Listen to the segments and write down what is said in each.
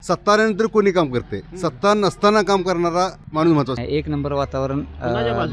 सत्ता आल्यानंतर कोणी काम करते, सत्ता नसताना काम करणारा माणूस महत्वाचा. एक नंबर वातावरण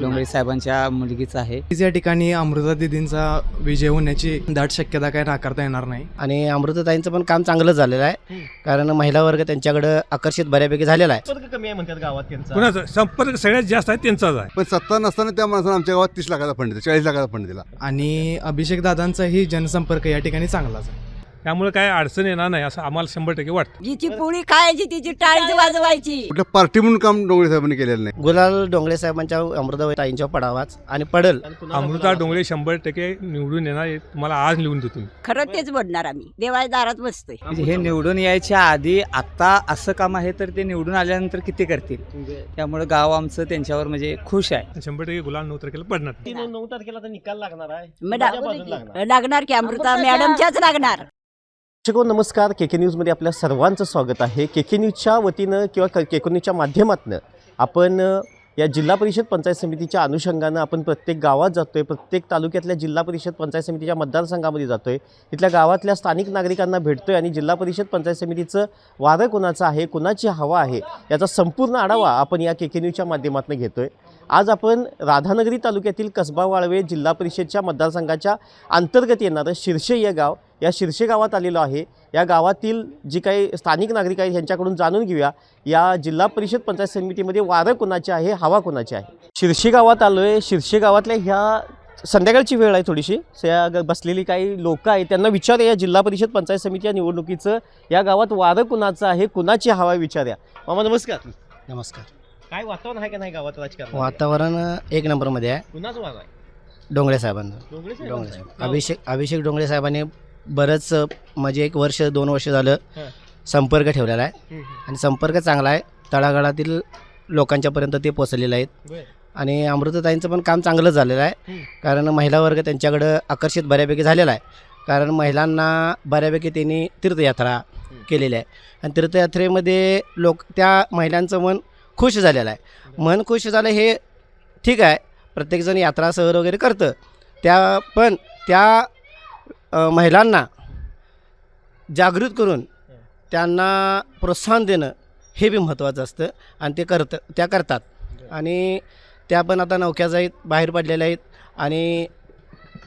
डोंगरे साहेबांच्या मुलगीचं आहे. या ठिकाणी अमृता दिदींचा विजय होण्याची दाट शक्यता काय नाकारता येणार नाही. आणि अमृताताईंचं पण काम चांगलं झालेलं आहे, कारण महिला वर्ग त्यांच्याकडे आकर्षित बऱ्यापैकी झालेला आहे. संपर्क कमी आहे म्हणतात गावात त्यांचा. कुणाचा संपर्क सगळ्यात जास्त आहे त्यांचाच आहे. पण सत्ता नसताना त्या माणसानं आमच्या गावात 30 लाखाचा फंड दिला, 40 लाखाचा फंड दिला. आणि अभिषेक दादांचाही जनसंपर्क या ठिकाणी चांगलाच आहे. त्यामुळे काय अडचण येणार नाही असं आम्हाला 100% वाटतं. जिची पोळी खायची तिची टाळी वाजवायची. कुठल्या पार्टी म्हणून काम डोंगरे साहेबांनी केलेलं नाही. गुलाल डोंगरे साहेबांच्या अमृताताईंच्या पडावाच आणि पडल. अमृता डोंगरे 100% निवडून येणार हे तुम्हाला आज लिहून देतो मी. खरं तेच बनणार आम्ही देवाच्या दारात बसतोय. म्हणजे हे निवडून यायच्या आधी आता असं काम आहे तर ते निवडून आल्यानंतर किती करतील. त्यामुळे गाव आमचं त्यांच्यावर म्हणजे खुश आहे. 100% गुलाल 9 तारखेला पडणार. 9 तारखेला तर निकाल लागणार आहे. मग माझ्या बाजूला लागणार. लागणार की अमृता मॅडमच्याच लागणार. नमस्कार, केके न्यूजमध्ये आपल्या सर्वांचं स्वागत आहे. केके न्यूजच्या वतीनं किंवा केके न्यूजच्या माध्यमातून आपण या जिल्हा परिषद पंचायत समितीच्या अनुषंगानं आपण प्रत्येक गावात जातोय, प्रत्येक तालुक्यातल्या जिल्हा परिषद पंचायत समितीच्या मतदारसंघामध्ये जातोय, इथल्या गावातल्या स्थानिक नागरिकांना भेटतोय आणि जिल्हा परिषद पंचायत समितीचं वारं कोणाचं आहे, कोणाची हवा आहे याचा संपूर्ण आढावा आपण या केके न्यूजच्या माध्यमातून घेतोय. आज आपण राधानगरी तालुक्यातील कसबा वाळवे जिल्हा परिषदच्या मतदारसंघाच्या अंतर्गत येणारं शिरशे या गाव, या शिरशे गावात आलेलो आहे. या गावातील जी काही स्थानिक नागरिक आहेत यांच्याकडून जाणून घेऊया या जिल्हा परिषद पंचायत समितीमध्ये वारं कोणाचे आहे, हवा कोणाची आहे. शिरशे गावात आलो आहे. शिरशे गावातल्या ह्या संध्याकाळची वेळ आहे थोडीशी, बसलेली काही लोक आहेत त्यांना विचारूया या जिल्हा परिषद पंचायत समिती या निवडणुकीचं या गावात वारं कुणाचं आहे, कुणाची हवा विचारूया. मामा नमस्कार. नमस्कार. काय वातावरण आहे का नाही गावात राजकारण? वातावरण एक नंबरमध्ये आहे. कुणाचं वार आहे? डोंगरे साहेबांचं. डोंगरे डोंगरे साहेब. साहेब अभिषेक डोंगरे साहेबांनी बरंच म्हणजे 1 वर्ष 2 वर्ष झालं संपर्क ठेवलेला आहे आणि संपर्क चांगला आहे. तळागाळातील लोकांच्यापर्यंत ते पोचलेले आहेत. आणि अमृताताईंचं पण काम चांगलं झालेलं आहे, कारण महिला वर्ग त्यांच्याकडं आकर्षित बऱ्यापैकी झालेला आहे. कारण महिलांना बऱ्यापैकी त्यांनी तीर्थयात्रा केलेली आहे आणि तीर्थयात्रेमध्ये त्या महिलांचं मन खुश झालेलं आहे. मन खुश झालं हे ठीक आहे, प्रत्येकजण यात्रा सहल वगैरे करतं, पण त्या महिलांना जागृत करून त्यांना प्रोत्साहन देणं हे बी महत्त्वाचं असतं आणि त्या करतात. आणि त्या पण आता नौक्याच आहेत, बाहेर पडलेल्या आहेत. आणि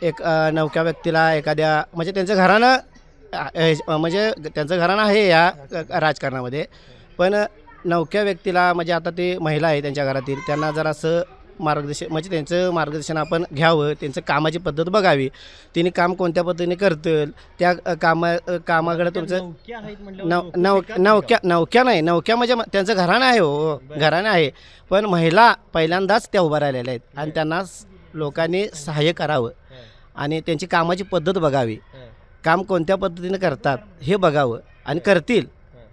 एक नौक्या व्यक्तीला एखाद्या म्हणजे त्यांचं घराणं आहे या राजकारणामध्ये, पण नौक्या व्यक्तीला म्हणजे आता ते महिला आहे त्यांच्या घरातील, त्यांना जरासं मार्गदर्शन म्हणजे त्यांचं मार्गदर्शन आपण घ्यावं, त्यांचं कामाची पद्धत बघावी, तिने काम कोणत्या पद्धतीने करतील त्या कामाकडे तुमचं नौक्या नाही, नौक्या म्हणजे त्यांचं घराणं आहे. हो, घराणं आहे, पण महिला पहिल्यांदाच त्या उभ्या राहिलेल्या आहेत आणि त्यांना लोकांनी सहाय्य करावं आणि त्यांची कामाची पद्धत बघावी, काम कोणत्या पद्धतीने करतात हे बघावं आणि करतील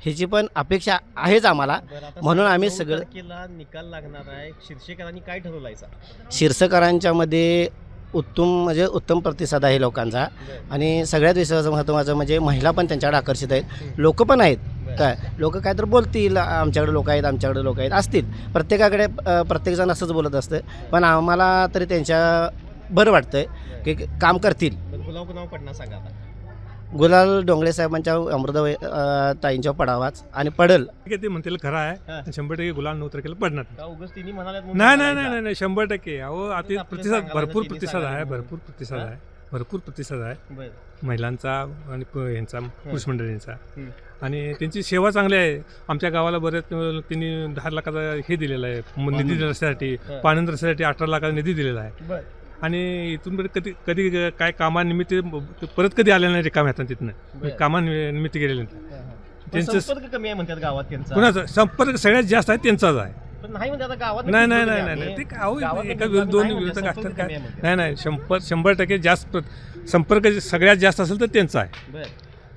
ह्याची पण अपेक्षा आहेच आम्हाला. म्हणून आम्ही सगळं निकाल लागणार आहे. शिरशेकरांनी काय ठरवलायचा? शिरसकरांच्यामध्ये उत्तम प्रतिसाद आहे लोकांचा. आणि सगळ्यात विश्वासाचं महत्त्वाचं म्हणजे महिला पण त्यांच्याकडे आकर्षित आहेत, लोक पण आहेत. लोक काय तर बोलतील, आमच्याकडे लोक आहेत असतील, प्रत्येकजण असंच बोलत असतं, पण आम्हाला तरी त्यांच्या बरं वाटतंय की काम करतील. गुलाब पडणार सांगा आता. गुलाल डोंगरे साहेबांच्या अमृताताईंच्या पडावाच आणि पडल. ते म्हणतील खरं आहे. 100% गुलाल 9 तारखेला पडणार. नाही नाही 100%. अहो आता प्रतिसाद भरपूर प्रतिसाद आहे महिलांचा आणि यांचा, पुरुष मंडळींचा. आणि त्यांची सेवा चांगली आहे. आमच्या गावाला बरेच त्यांनी 10 लाखाचा हे दिलेला आहे निधी रस्त्यासाठी, पाणी रस्त्यासाठी 18 लाखाचा निधी दिलेला आहे. आणि इथून कधी काय कामानिमित्त परत कधी आले नाही रिकाम्या हातात, तिथनं कामानिमित्त गेलेले त्यांचं संपर्क कमी आहे म्हणतात गावात त्यांचा. कुणाचा संपर्क सगळ्यात जास्त आहे त्यांचाच आहे. पण नाही म्हणजे आता गावात नाही ते काय एका दोन विरोधक असतात काय. नाही 100% जास्त संपर्क सगळ्यात जास्त असेल तर त्यांचा आहे.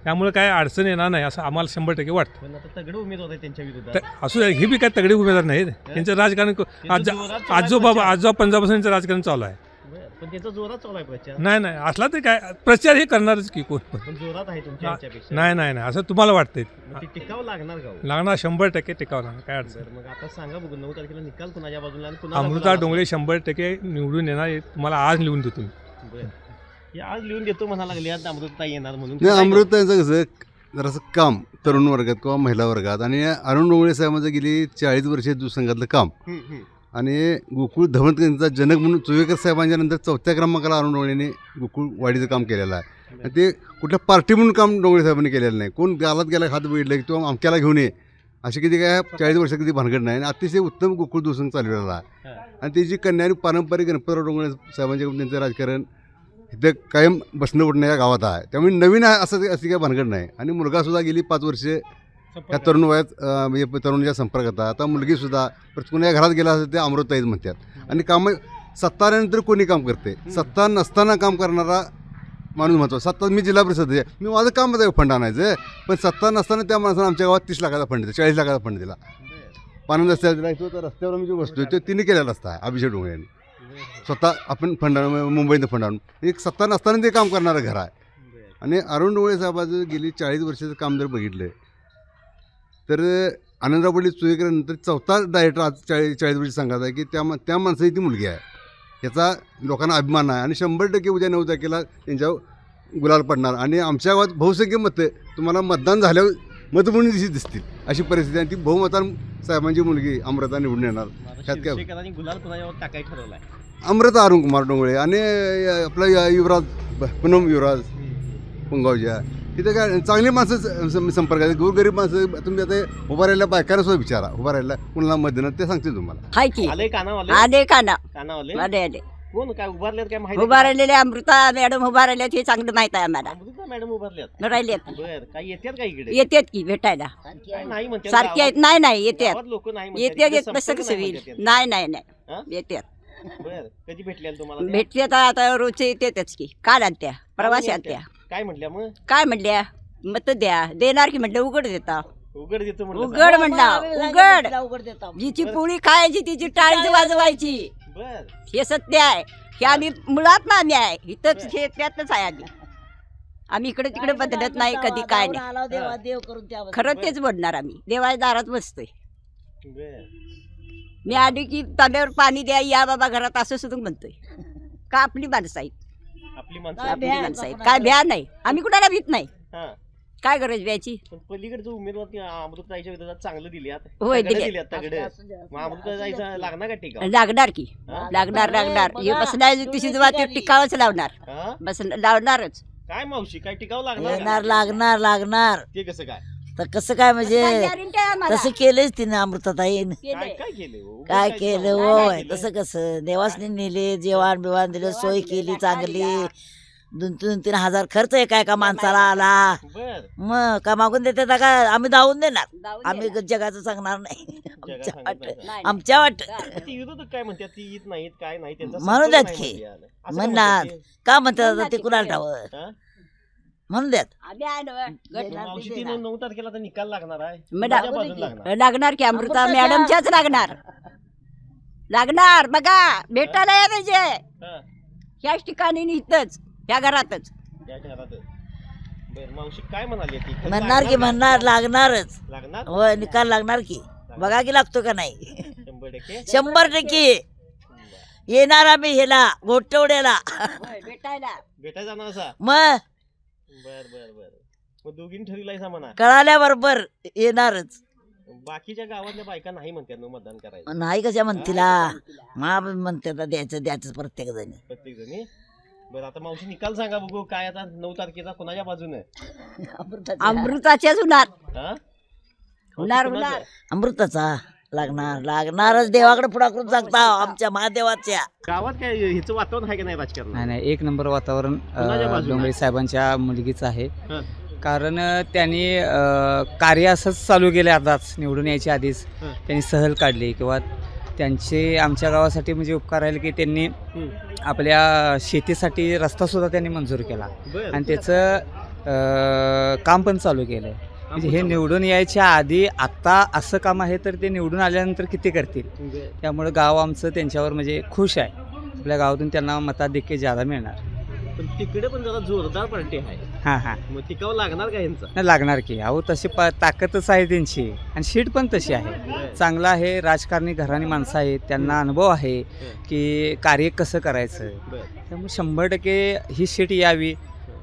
त्यामुळे काय अडचण येणार नाही असं आम्हाला 100% वाटतं. पण आता तगडे उमेदवार आहे त्यांच्या विरोधात. असू हे बी काय तगडे उमेदवार नाहीत. त्यांचं राजकारण आजोबा पंजाबपासून यांचं राजकारण चालू आहे. पण त्याचा जोरात चालू आहे प्रचार. नाही असला तर काय प्रचार हे करणारच की कोण पण. जोरात आहे तुमच्यापेक्षा. नाही असं तुम्हाला वाटतंय. टिकावं लागणार लागणार 100% टिकावं लागणार. काय अडचण. मग आता सांगा बघू 9 तारखेला निकाल कुणाच्या बाजूला आणि अमृता डोंगरे 100% निवडून येणार हे तुम्हाला आज लिहून देतो मी. आज लिहून देतो म्हणा लागले, अमृतताई येणार म्हणून. नाही, अमृताचं कसं जरासं काम तरुण वर्गात किंवा महिला वर्गात आणि अरुण डोंगळे साहेबांचं गेली 40 वर्षे दूरसंघातलं काम आणि गोकुळ धवनकरांचा जनक म्हणून चोवेकर साहेबांच्या नंतर 4थ्या क्रमांकाला अरुण डोंगळेने गोकुळ वाडीचं काम केलेलं आहे आणि ते कुठल्या पार्टी म्हणून काम डोंगळे साहेबांनी केलेलं नाही. कोण गालात गेला हात बघितलं किंवा अमक्याला घेऊन ये अशी किती काय 40 वर्षात कधी भानगड नाही आणि अतिशय उत्तम गोकुळ दूरसंघ चालवलेला आहे आणि त्याची कन्या आणि पारंपरिक गणपतराव डोंगळे साहेबांच्याकडून त्यांचं राजकारण इथं कायम बसणं उठणं या गावात आहे. त्यामुळे नवीन आहे असं अशी काही भानगड नाही आणि मुलगासुद्धा गेली 5 वर्षे या तरुण वयात म्हणजे तरुणाच्या संपर्कात आहे. आता मुलगीसुद्धा कुणा घरात गेला असेल ते अमृताईच म्हणतात आणि कामं सत्ता आल्यानंतर कोणी काम करते. सत्ता नसताना काम करणारा माणूस म्हणतो. सत्ता मी जिल्हा परिषद आहे, मी माझं काम आहे फंड आणायचं, पण सत्ता नसताना त्या माणसानं आमच्या गावात 30 लाखाचा फंड दिला, 40 लाखाचा फंड दिला. पानंद रस्त्याला दिला तो तर रस्त्यावर आम्ही जो बसतोय तो तिने केलेला असता अभिषेक डोंगरेने स्वतः आपण फंड मुंबईनं फंड आणून एक सत्ता नसताना ते काम करणारं घर आहे. आणि अरुण डोंगळे साहेबाचं गेली 40 वर्षाचं काम जर बघितलं तर आनंदराव पाटील चोवेकरांनंतर 4था डायरेक्टर आज 40 वर्ष सांगत आहे की त्या माणसाची ती मुलगी आहे. याचा लोकांना अभिमान आहे आणि 100% उद्या 9 तारखेला त्यांच्यावर गुलाल पडणार आणि आमच्या गावात बहुसंख्य मतं तुम्हाला मतदान झाल्यावर मतमोजणी दिशी दिसतील अशी परिस्थिती आहे. ती बहुमतान साहेबांची मुलगी अमृता निवडून येणार. त्यात काय गुलाल कुणावर टाकायचं ठरवलाय? अमृता अरुण कुमार डोंगळे आणि आपला युवराज पूनम युवराज पुंगावच्या तिथे काय चांगली माणसं संपर्क आहे. गोरगरीब माणसं तुम्ही आता उभा राहिल्या बायकांना सुद्धा विचारा उभा राहिल्या कुणाला मत देणार ते सांगतील तुम्हाला. हाय की आले कानावाले आले काना कानावाले आले आले कोण काय उभारलेत काय माहिती? उभा राहिलेले अमृता मॅडम उभा राहिल्यात हे चांगलं माहित आहे आम्हाला. अमृता मॅडम उभारल्यात राहिलेत बर काय येतात का इकडे? येतात की भेटायला काय नाही म्हणतात सारखे आहेत. नाही नाही येतात लोक नाही म्हणतात. येतात इकडे येत तसं संपर्क कसं नाही होईल. म्हणतात. नाही नाही हा? नाही येतात बर कधी भेटले तुम्हाला त्या? भेटते आता रोजचे येतातच की काल आलत्या प्रवासी आलत्या. काय म्हटल्या मग? काय म्हणल्या मत द्या देणार की म्हटलं उघड देता उघड देतो म्हणलं. उघड म्हणला उघड जिची पोळी खायची तिची टाळीच वाजवायची बर हे सत्य आहे. हे आम्ही मुळात मान्य आहे. इथंच हे त्यातच आहे आम्ही इकडे तिकडे बदलत नाही कधी काय नाही. खरं तेच बोलणार आम्ही देवाच्या दारात बसतोय. बर मी आली की तांब्यावर पाणी द्या या बाबा घरात असं सुद्धा म्हणतोय. का आपली माणसं आहेत आपली माणसं आपली माणसं आहेत काय भ्या नाही आम्ही कुणाला भीत नाही. हा काय गरज भ्यायची. पण पलीकडचं उमेदवार की अमृताईच्या विरोधात चांगलं दिले होय, दिले. मग अमृताईचा लागणार का टीका? लागणार की हा? लागणार हे बसणार तिशी जेव्हा ते टिकावंच लावणार हा? बस लावणारच. काय मावशी काय टिकावं लागणार येणार का? लागणार ते कसं काय तर कसं काय म्हणजे गॅरंटी आहे आम्हाला. तसं केलंच तिने अमृताताईन काय काय केलं हो? उगाच काय काय केलं केलं? होय काय केलं? तसं कसं देवासने नेले जेवण बिवाण दिलं सोय केली चांगली 2-3 हजार खर्च एका माणसाला आला बर मग का मागून देते का आम्ही धावून देणार जाऊन आम्ही द्या. जगाचं सांगणार नाही जगात आमच्या सांगत वाट नाही. नाही. आमच्या वाट ती विरोधक काय म्हणतात ती येत नाहीत काय नाही त्यांचा म्हणू संपर्क द्यात नाही की. म्हणते याला. असं म्हणणार म्हणतात ते. का म्हणतात आता म्हणणार ते की कुणाला काय? ठावं हा? म्हणून द्यात आम्ही आहे ना, गट मावशी ती 9 तारखेला तर निकाल लागणार आहे मग माझ्या बाजूला लागणार. लागणार की अमृता मॅडमच्याच लागणार बघा भेटायला या पाहिजे हा, ह्याच ठिकाणी आणि इथंच ह्या घरातच. या घरात. बर मावशी काय म्हणाली ती? खरं म्हणणार की लागणार म्हणणार लागणारच का? लागणार होय निकाल लागणार की बघा की लागतो का नाही 100%. 100% येणार आम्ही ह्याला घोटवड्याला भेटायला भेटायला जाणार असा मग बर बर बर मग दोघींनी ठरविलाय म्हणा. कळाल्याबरोबर येणारच बाकीच्या गावातल्या बायका नाही म्हणतात ना मतदान करायचं नाही कशा म्हणतीला मा म्हणते द्यायचं प्रत्येक जणी प्रत्येक जणी. बरं आता मावशी निकाल सांगा बघू काय आता 9 तारखेचा कोणाच्या बाजूने? अमृताच्याच होणार हा? होणार कोणाचं? होणार अमृताचा लागणारच देवाकडे पुढा करून सांगता आमच्या महादेवाच्या. गावात काय ह्याचं वातावरण आहे का नाही राजकारण? नाही 1 नंबर वातावरण कोणाच्या बाजूने? डोंगरे साहेबांच्या मुलगीचं आहे. हं. कारण त्यांनी कार्य असंच चालू केलं आताच निवडून यायच्या आधीच हं. त्यांनी सहल काढली किंवा त्यांचे आमच्या गावासाठी म्हणजे उपकार राहिले की त्यांनी आपल्या शेतीसाठी रस्तासुद्धा त्यांनी मंजूर केला बरं. आणि त्याचं काम पण चालू केलं आहे. म्हणजे हे निवडून यायच्या आधी आत्ता असं काम आहे तर ते निवडून आल्यानंतर किती करतील. बरं. त्यामुळं गाव आमचं त्यांच्यावर म्हणजे खुश आहे. आपल्या गावातून त्यांना मताधिक्य ज्यादा मिळणार. पण तिकडे पण जरा जोरदार पार्टी आहे. हां मग टिकावं लागणार का ह्यांचा? नाही लागणार की अहो तशी ताकदच आहे त्यांची आणि शीट पण तशी आहे. चांगलं आहे राजकारणी घराणी माणसं आहेत त्यांना अनुभव आहे की कार्य कसं करायचं. बरं. त्यामुळे 100% ही शीट यावी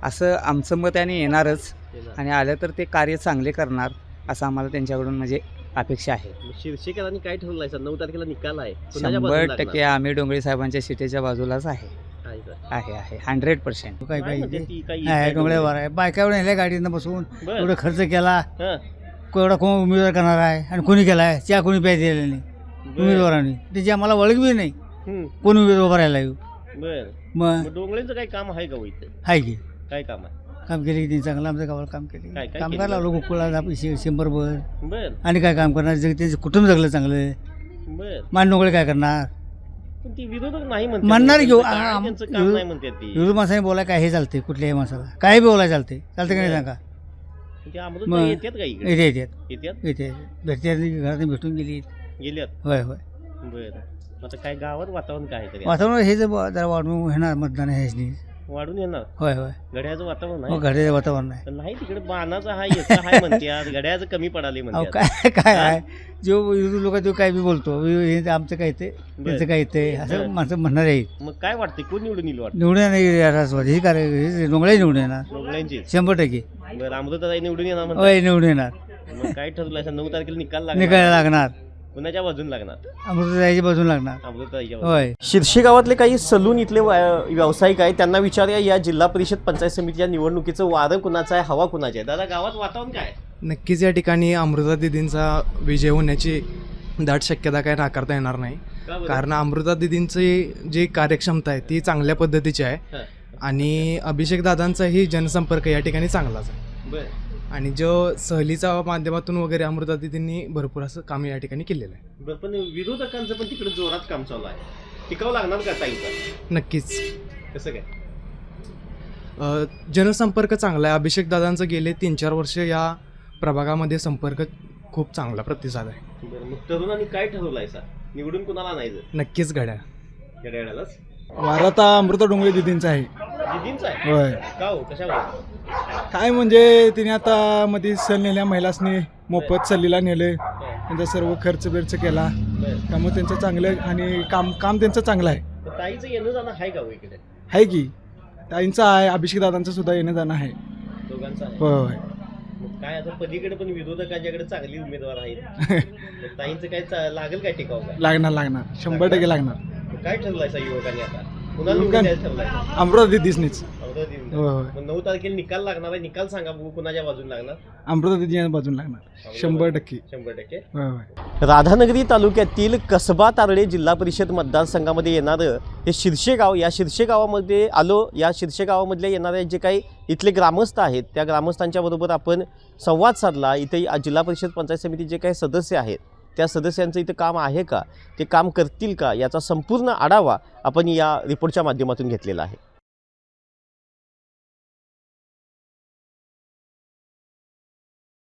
असं आमचं मत आहे आणि येणारच. आणि आलं तर ते कार्य चांगले करणार असं आम्हाला त्यांच्याकडून म्हणजे अपेक्षा आहे. शिरशेकरांनी काय ठरवलं आहे सर? 9 तारखेला निकाल आहे, कुणाच्या बाजूने 100% आम्ही डोंगरे साहेबांच्या शिटेच्या बाजूलाच आहे. आहे सर? आहे 100%. काय म्हणते ती? काही डोंगळ्यावर आहे, बायकावर नेल्या गाडीनं बसून बरं. एवढं खर्च केला, हां. एवढा कोण उमेदवार करणार आहे आणि कोणी केला आहे? चहा कोणी प्यायला दिलेला नाही उमेदवारांनी, त्याची आम्हाला ओळख बी नाही कोण उमेदवार भरायला येऊ. बर मग डोंगळेंचं काही काम आहे का हो इथे? आहे की काय काम आहे? काम केले की त्यांनी चांगलं आमच्या गावाला काम केले, काय काम केलं? करायला लावलं गोकुळाला पैसे 100 बर आणि काय काम करणार? त्यांचं कुटुंब जगलं चांगलं. बर मान डोंगळे काय करणार? पण ती विरोधक नाही म्हणते, म्हणणार घेऊ. त्यांचं काय, त्यांचं काम नाही म्हणते ती. विरोधी माणसाने बोलाय काय हे चालते, कुठल्याही माणसाला काय बी बोलायला चालते का नाही सांगा? ते अमृत मग- येतात का इकडे? येतात येतात भेटते घरात भेटून गेली. गेल्यात. होय होय. बर आता काय गावात वातावरण काय आहे तरी? वातावरण हे जरा वाढवून येणार मतदान आहे. वाढून येणार होय होय. घड्याचं वातावरण हो आहे. घड्याचं वातावरण आहे. पण नाही तिकडे बाणाचा हा याचा हाय म्हणतात, घड्याचं कमी पडाले अहो म्हणतात. काय काय आहे जो विरोधी लोक तो काय बी बोलतो, हे आमचं काय ते बरं. त्यांचं काय ते असं माणसं म्हणणार आहे. मग काय वाटते कोण निवडून येईल वाटतं? निवडून येणार हे काय डोंगळे निवडून येणार डोंगळ्यांची. 100%. बरं अमृताताई निवडून येणार म्हणतात. होय निवडून येणार. मग काय ठरवलं असं? 9 तारखेला निकाल निघायला लागणार. कुणाच्या बाजून लागणार? अमृतताईच्या बाजून लागणार. अमृताताईच्या होय. शिर्शी गावातले काही सलून इथले व्यावसायिक आहेत, त्यांना विचारूया या जिल्हा परिषद पंचायत समितीच्या निवडणुकीचं वारं कुणाचं आहे, हवा कुणाची आहे. दादा गावात वातावरण काय आहे? नक्कीच या ठिकाणी अमृता दिदींचा विजय होण्याची दाट शक्यता काय नाकारता येणार नाही. का बरं? कारण अमृता दिदींची जी कार्यक्षमता आहे ती चांगल्या पद्धतीची आहे हां. आणि अभिषेक दादांचाही जनसंपर्क या ठिकाणी चांगलाच आहे. बरं आणि जो सहलीचा माध्यमातून वगैरे अमृता दिदींनी भरपूर असं काम या ठिकाणी केलेलं आहे. बरं पण विरोधकांचं पण तिकडे जोरात काम चालू आहे, टिकावं लागणार का ताईचा? नक्कीच कसं काय? जनसंपर्क चांगला आहे. अभिषेक दादांचं गेले 3-4 वर्ष या प्रभागामध्ये संपर्क खूप चांगला प्रतिसाद आहे. बरं मग तरुणांनी काय ठरवलं आहे सर? निवडून कुणाला आणायचं? नक्कीच घड्याळ. घड्याळालाच. वाराता अमृता डोंगरे दिदींचा आहे. दिदींचा आहे होय. का हो? कशावर? काय म्हणजे तिने आता मध्ये सल नेल्या महिलांनी, मोफत सल्लीला नेले, त्यांचा सर्व खर्च बिर्च केला, बरं त्यामुळे त्यांचं चांगलं आणि काम त्यांचं चांगलं आहे. तर ताईचं येणं जाणं आहे का हो इकडे? आहे की ताईंचं आहे, अभिषेक दादांचं सुद्धा येणं जाणं आहे. दोघांचं आहे. होय. मग काय आता पलीकडे पण विरोधकांच्याकडे चांगली उमेदवार आहेत, मग ताईंचं काय लागेल काय टिकाव काय? लागणार 100% लागणार. मग काय ठरलंय सा युवकांनी आता? कुणाला निवडून द्यायचं ठरलंय? अमृता दिदीसनीच. अमृता दिदी. होय होय. मग 9 तारखेला निकाल लागणार आहे, निकाल सांगा बघू कुणाच्या बाजून लागणार? अमृता दिदी बाजून लागणार 100%. 100%. होय होय. राधानगरी तालुक्यातील कसबा तारडे जिल्हा परिषद मतदारसंघामध्ये येणारं हे शिर्शे गाव, या शिर्शे गावामध्ये आलो. या शिर्शे गावामधले येणारे जे काही इथले ग्रामस्थ आहेत त्या ग्रामस्थांच्या बरोबर आपण संवाद साधला. इथे जिल्हा परिषद पंचायत समिती जे काही सदस्य आहेत त्या सदस्यांचं इथं काम आहे का, ते काम करतील का, याचा संपूर्ण आढावा आपण या रिपोर्टच्या माध्यमातून घेतलेला आहे.